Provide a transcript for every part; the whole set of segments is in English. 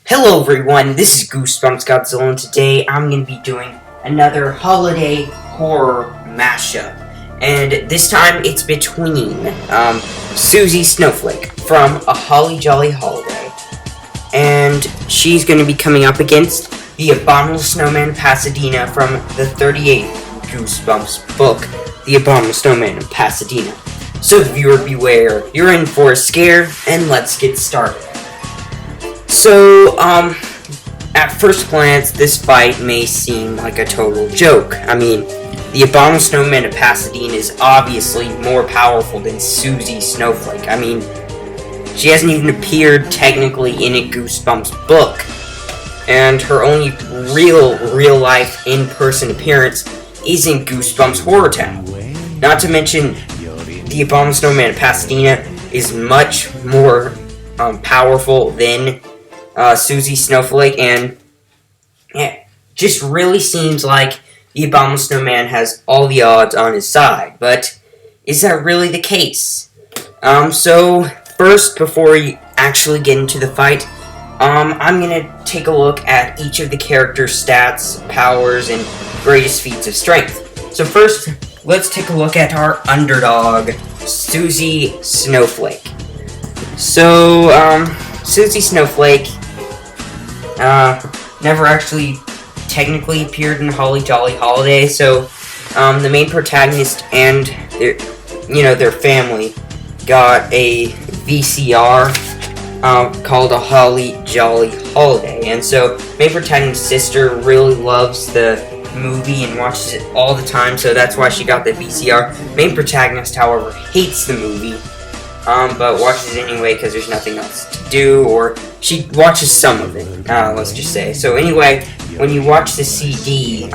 Hello everyone, this is Goosebumps Godzilla, and today I'm going to be doing another holiday horror mashup. And this time it's between Susie Snowflake from A Holly Jolly Holiday, and she's going to be coming up against the Abominable Snowman of Pasadena from the 38th Goosebumps book, The Abominable Snowman of Pasadena. So viewer beware, you're in for a scare, and let's get started. So, at first glance, this fight may seem like a total joke. I mean, the Abominable Snowman of Pasadena is obviously more powerful than Susie Snowflake. I mean, she hasn't even appeared technically in a Goosebumps book. And her only real-life, in-person appearance is in Goosebumps Horror Town. Not to mention, the Abominable Snowman of Pasadena is much more powerful than Susie Snowflake, and it just really seems like the Abominable Snowman has all the odds on his side. But is that really the case? So first, before we actually get into the fight, I'm gonna take a look at each of the characters' stats, powers, and greatest feats of strength. So first, let's take a look at our underdog, Susie Snowflake. So, Susie Snowflake never actually technically appeared in Holly Jolly Holiday, so the main protagonist and their family got a VCR called A Holly Jolly Holiday, and so main protagonist's sister really loves the movie and watches it all the time, so that's why she got the VCR. Main protagonist, however, hates the movie, but watches it anyway because there's nothing else to do, or she watches some of it, let's just say. So anyway, when you watch the CD,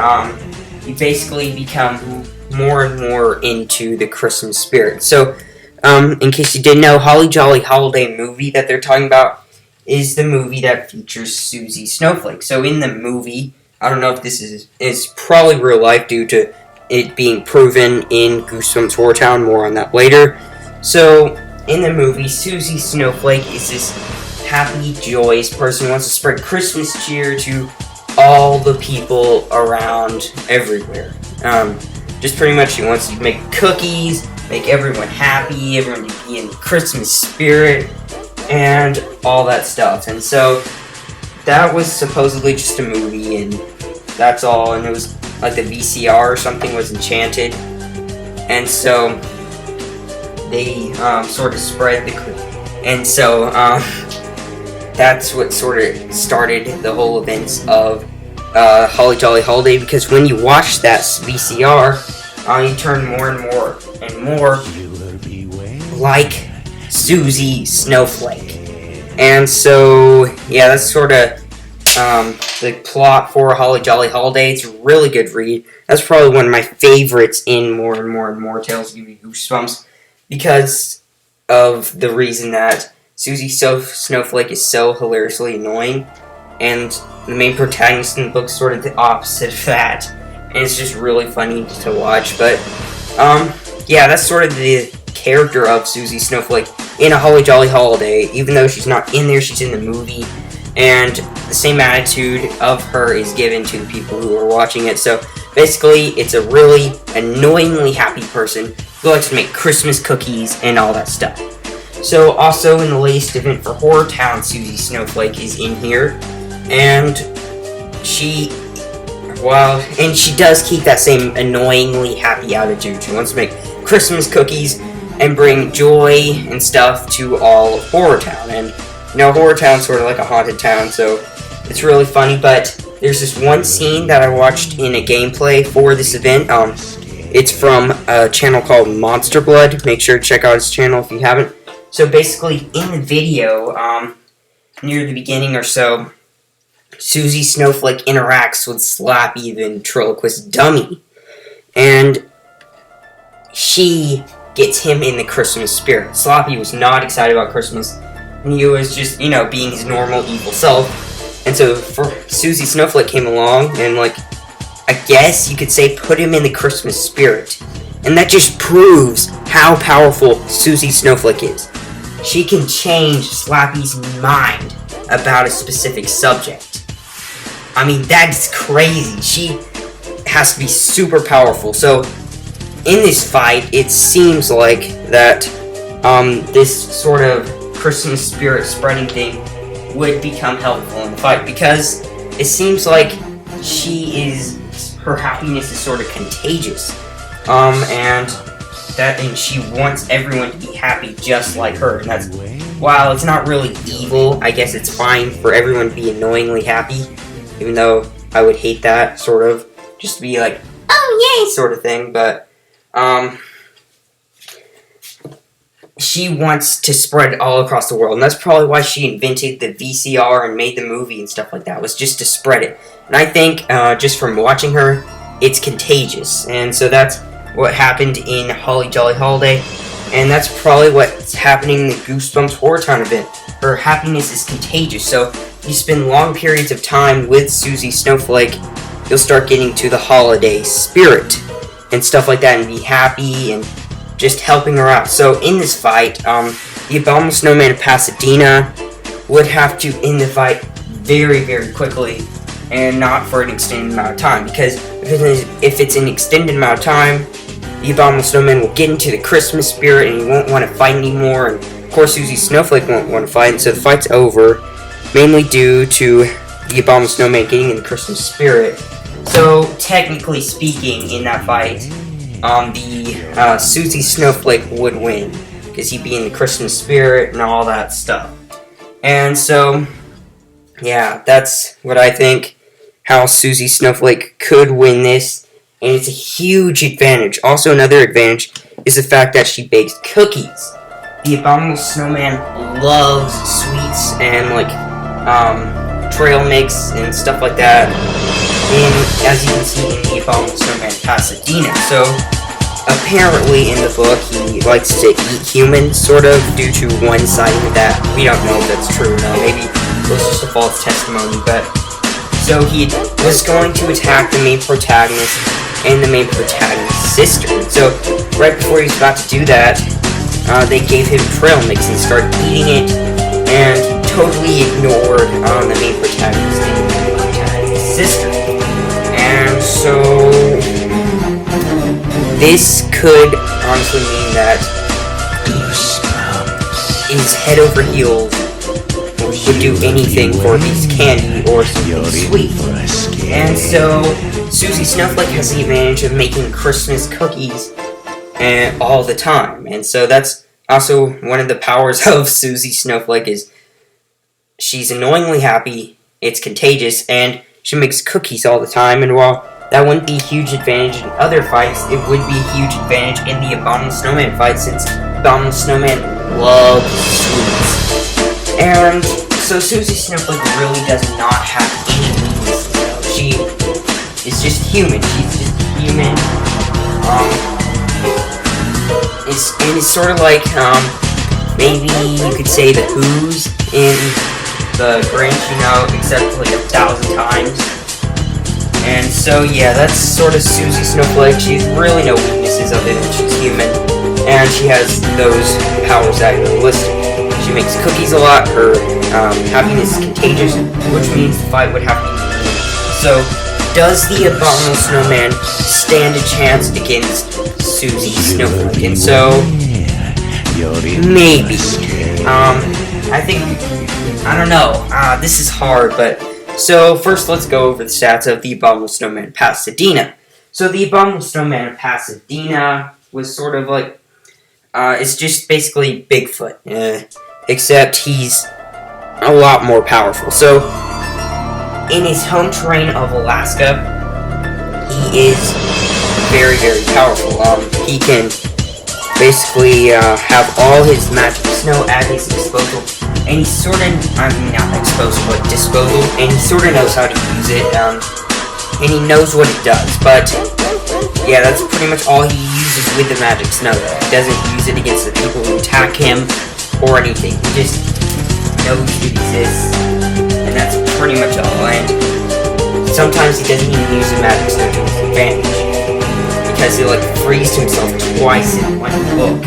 you basically become more and more into the Christmas spirit. So, in case you didn't know, Holly Jolly Holiday movie that they're talking about is the movie that features Susie Snowflake. So in the movie, I don't know if this is probably real life due to it being proven in Goosebumps Horror Town, more on that later. So, in the movie, Susie Snowflake is this happy, joyous person who wants to spread Christmas cheer to all the people around everywhere. Just pretty much she wants to make cookies, make everyone happy, everyone to be in the Christmas spirit, and all that stuff. And so, that was supposedly just a movie, and that's all, and it was like the VCR or something was enchanted, and so they sort of spread the and so that's what sort of started the whole events of Holly Jolly Holiday, because when you watch that VCR, you turn more and more and more like Susie Snowflake. And so, yeah, that's sort of the plot for Holly Jolly Holiday. It's a really good read. That's probably one of my favorites in More and More and More Tales Give Me Goosebumps, because of the reason that Susie Snowflake is so hilariously annoying, and the main protagonist in the book is sort of the opposite of that, and it's just really funny to watch. But yeah, that's sort of the character of Susie Snowflake in A Holly Jolly Holiday. Even though she's not in there, she's in the movie, and the same attitude of her is given to the people who are watching it. So basically, it's a really annoyingly happy person who likes to make Christmas cookies and all that stuff. So also in the latest event for Horror Town, Susie Snowflake is in here, and she does keep that same annoyingly happy attitude. She wants to make Christmas cookies and bring joy and stuff to all of Horror Town. And Horror Town's sort of like a haunted town, so it's really funny. But there's this one scene that I watched in a gameplay for this event. It's from a channel called Monster Blood. Make sure to check out his channel if you haven't. So basically, in the video, near the beginning or so, Susie Snowflake interacts with Slappy, the ventriloquist dummy, and she gets him in the Christmas spirit. Slappy was not excited about Christmas, and he was just, being his normal evil self. And so Susie Snowflake came along and, I guess you could say, put him in the Christmas spirit. And that just proves how powerful Susie Snowflake is. She can change Slappy's mind about a specific subject. I mean, that's crazy. She has to be super powerful. So, in this fight, it seems like that this sort of Christmas spirit spreading thing would become helpful in the fight, because it seems like her happiness is sort of contagious, and she wants everyone to be happy just like her. And that's, while it's not really evil, I guess it's fine for everyone to be annoyingly happy, even though I would hate that, sort of, just to be like, oh yay, sort of thing. But she wants to spread it all across the world, and that's probably why she invented the VCR and made the movie and stuff like that, was just to spread it. And I think, just from watching her, it's contagious, and so that's what happened in Holly Jolly Holiday, and that's probably what's happening in the Goosebumps Horror Town event. Her happiness is contagious, so if you spend long periods of time with Susie Snowflake, you'll start getting to the holiday spirit and stuff like that, and be happy and just helping her out. So in this fight, the Abominable Snowman of Pasadena would have to end the fight very, very quickly, and not for an extended amount of time, because if it's an extended amount of time, the Abominable Snowman will get into the Christmas spirit and he won't want to fight anymore, and of course Susie Snowflake won't want to fight, and so the fight's over, mainly due to the Abominable Snowman getting in the Christmas spirit. So technically speaking, in that fight, the Susie Snowflake would win, because he'd be in the Christmas spirit and all that stuff. And so, yeah, that's what I think, how Susie Snowflake could win this, and it's a huge advantage. Also, another advantage is the fact that she bakes cookies. The Abominable Snowman loves sweets and, like, trail mix and stuff like that, and as you can see in the Abominable Snowman of Pasadena. So, apparently in the book, he likes to eat humans, sort of, due to one sighting of that. We don't know if that's true or not. Maybe it was just a false testimony, but so he was going to attack the main protagonist and the main protagonist's sister. So right before he was about to do that, they gave him trail mix and started eating it, and totally ignored the main protagonist and the main protagonist's sister. And so this could honestly mean that he's head over heels, would do anything for a piece of candy or something sweet. And so Susie Snowflake has the advantage of making Christmas cookies all the time. And so that's also one of the powers of Susie Snowflake, is she's annoyingly happy, it's contagious, and she makes cookies all the time. And while that wouldn't be a huge advantage in other fights, it would be a huge advantage in the Abominable Snowman fight, since Abominable Snowman loves sweets. And so Susie Snowflake really does not have any weaknesses, though. She is just human. She's just human. It's sort of like, maybe you could say the Who's in the Grinch, except like 1,000 times. And so, yeah, that's sort of Susie Snowflake. She's really no weaknesses other than she's human, and she has those powers that are listed. She makes cookies a lot, her happiness is contagious, which means the fight would have to be. So, does the Abominable Snowman stand a chance against Susie Snowflake? And so, maybe. I don't know. This is hard, but so first let's go over the stats of the Abominable Snowman of Pasadena. So the Abominable Snowman of Pasadena was sort of like, it's just basically Bigfoot, except he's a lot more powerful. So, in his home terrain of Alaska, he is very, very powerful. He can basically have all his magic snow at his disposal, and he sort of, not disposal, but disposal, and he sort of knows how to use it, and he knows what it does. But yeah, that's pretty much all he uses with the magic snow. He doesn't use it against the people who attack him or anything. He just knows it exists, and that's pretty much all. And sometimes he doesn't even use the magic snow to his advantage, because he freezed himself twice in one book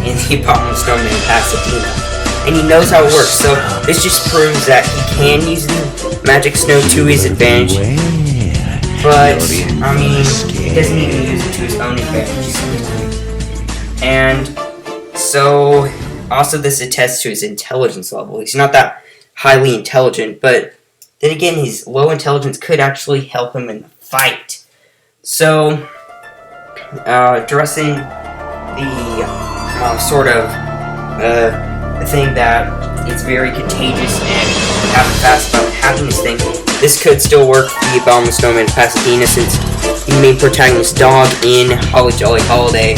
in the Abominable Snowman of Pasadena. and he knows how it works. So this just proves that he can use the magic snow to his advantage. But, I mean, he doesn't even use it to his own advantage. And so, also this attests to his intelligence level. He's not that highly intelligent, but then again, his low intelligence could actually help him in the fight. So, addressing the the thing that it's very contagious and having fast about happiness thing, this could still work for the Abominable Snowman of Pasadena, since the main protagonist's dog in Holly Jolly Holiday,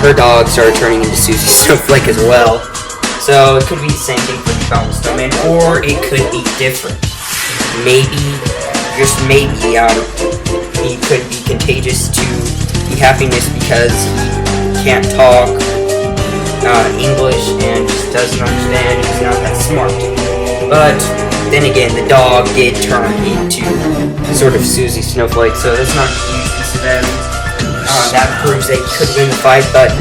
her dog started turning into Susie Snowflake as well. So it could be the same thing for the Abominable Snowman, or it could be different. Maybe, just maybe, he could be contagious to the happiness because he can't talk English and just doesn't understand. He's not that smart. But then again, the dog did turn into sort of Susie Snowflake, so that's not a huge piece of evidence. That proves they could win the fight, but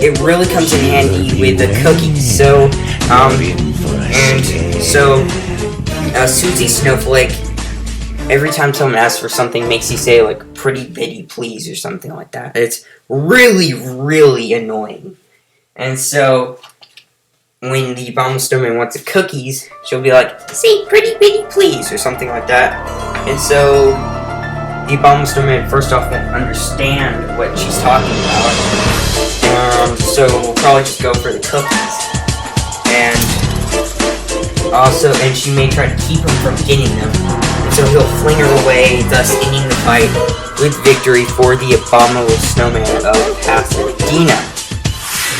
it really comes in handy with the cookies. So, Susie Snowflake, every time someone asks for something, makes you say, like, "Pretty Bitty, please," or something like that. It's really, really annoying. And so, when the Abominable Snowman wants the cookies, she'll be like, "Say pretty bitty please," or something like that. And so, the Abominable Snowman first off won't understand what she's talking about. So we'll probably just go for the cookies. And she may try to keep him from getting them. And so he'll fling her away, thus ending the fight with victory for the Abominable Snowman of Pasadena.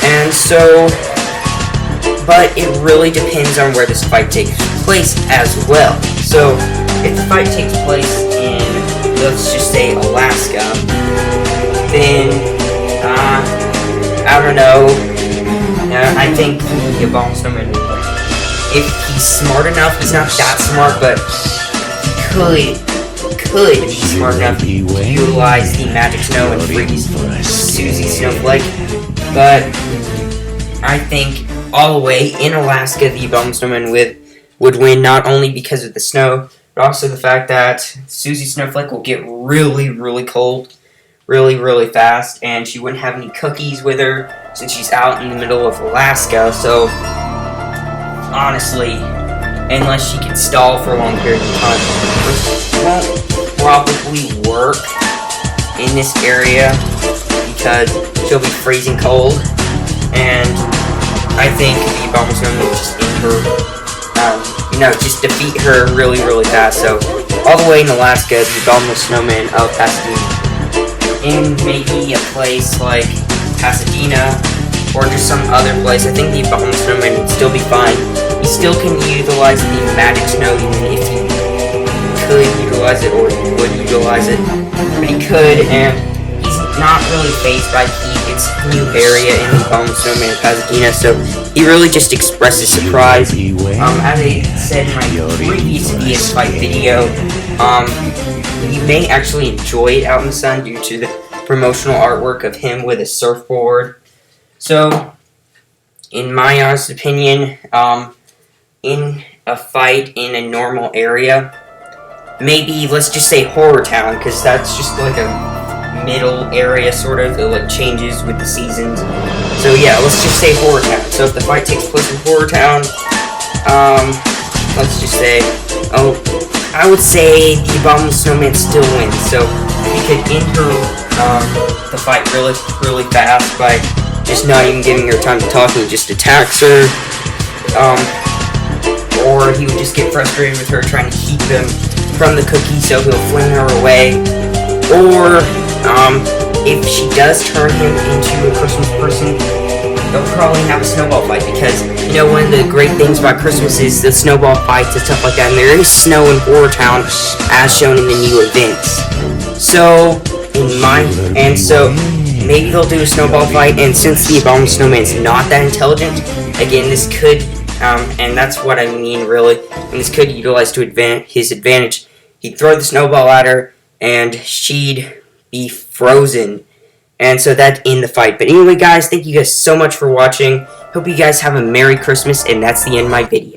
And so, but it really depends on where this fight takes place as well. So, if the fight takes place in, let's just say, Alaska, then, I don't know, I think the Abominable Snowman will win. If he's smart enough, he's not that smart, but he could be smart enough to utilize the magic snow and freeze Susie Snowflake. But I think all the way in Alaska, the Abominable Snowman would win, not only because of the snow, but also the fact that Susie Snowflake will get really, really cold, really, really fast, and she wouldn't have any cookies with her since she's out in the middle of Alaska. So, honestly, unless she could stall for a long period of time, which won't probably work in this area because she'll be freezing cold, and I think the Abominable Snowman will just end her, just defeat her really, really fast. So, all the way in Alaska, the Abominable Snowman of Pasadena, in maybe a place like Pasadena, or just some other place, I think the Abominable Snowman would still be fine. He still can utilize the magic snow, even if he could utilize it, or would utilize it. But he could, and he's not really phased by heat. It's a new area in the Abominable Snowman of Pasadena, so he really just expresses surprise. As I said in my previous VS Fight video, you may actually enjoy it out in the sun due to the promotional artwork of him with a surfboard. So, in my honest opinion, in a fight in a normal area, maybe let's just say Horror Town, because that's just like a middle area sort of. It like changes with the seasons. So yeah, let's just say Horror Town. So if the fight takes place in Horror Town, let's just say, I would say the Abominable Snowman still wins. So he could enter the fight really, really fast by just not even giving her time to talk. He just attacks her, or he would just get frustrated with her trying to keep him from the cookie, so he'll fling her away. Or if she does turn him into a Christmas person, they'll probably have a snowball fight, because one of the great things about Christmas is the snowball fights and stuff like that, and there is snow in Horror Town as shown in the new events. So maybe they'll do a snowball fight, and since the Abominable Snowman is not that intelligent, again, this could, and that's what I mean really, and this could utilize to his advantage. He'd throw the snowball at her, and she'd be frozen And so that in the fight. But anyway, guys, thank you guys so much for watching. Hope you guys have a Merry Christmas, and that's the end of my video.